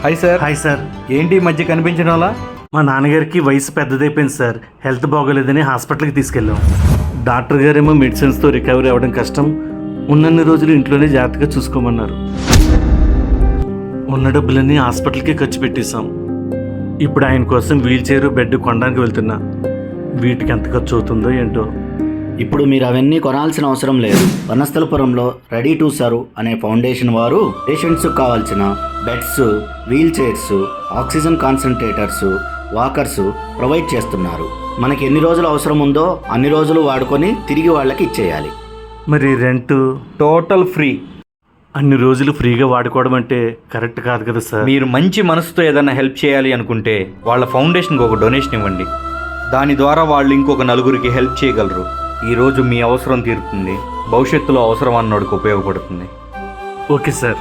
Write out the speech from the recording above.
Hi sir. Hi sir. ఏంటి ఈ మధ్య కనిపించడం అలా? మా నాన్నగారికి వయసు పెద్దదైపోయింది సార్. హెల్త్ బాగోలేదని హాస్పిటల్కి తీసుకెళ్ళాం. డాక్టర్ గారేమో మెడిసిన్స్తో రికవరీ అవ్వడం కష్టం, ఉన్నన్ని రోజులు ఇంట్లోనే జాగ్రత్తగా చూసుకోమన్నారు. ఉన్న డబ్బులన్నీ హాస్పిటల్కే ఖర్చు పెట్టేశాం. ఇప్పుడు ఆయన కోసం వీల్ చైర్ బెడ్ కొనడానికి వెళ్తున్నా. వీటికి ఎంత ఖర్చు అవుతుందో ఏంటో. ఇప్పుడు మీరు అవన్నీ కొనాల్సిన అవసరం లేదు. వనస్థలపురంలో రెడీ టు సర్వ్ అనే ఫౌండేషన్ వారు పేషెంట్స్కి కావాల్సిన beds, wheelchairs, oxygen concentrators, walkers provide చేస్తున్నారు. మనకి ఎన్ని రోజులు అవసరం ఉందో అన్ని రోజులు వాడుకొని తిరిగి వాళ్ళకి ఇచ్చేయాలి. మరి రెంట్ టోటల్ ఫ్రీ. అన్ని రోజులు ఫ్రీగా వాడుకోవడం అంటే కరెక్ట్ కాదు కదా సార్. మీరు మంచి మనసుతో ఏదైనా హెల్ప్ చేయాలి అనుకుంటే వాళ్ళ ఫౌండేషన్కి ఒక డొనేషన్ ఇవ్వండి. దాని ద్వారా వాళ్ళు ఇంకొక నలుగురికి హెల్ప్ చేయగలరు. ఈరోజు మీ అవసరం తీరుతుంది, భవిష్యత్తులో అవసరం అన్నోడికి ఉపయోగపడుతుంది. Okay sir.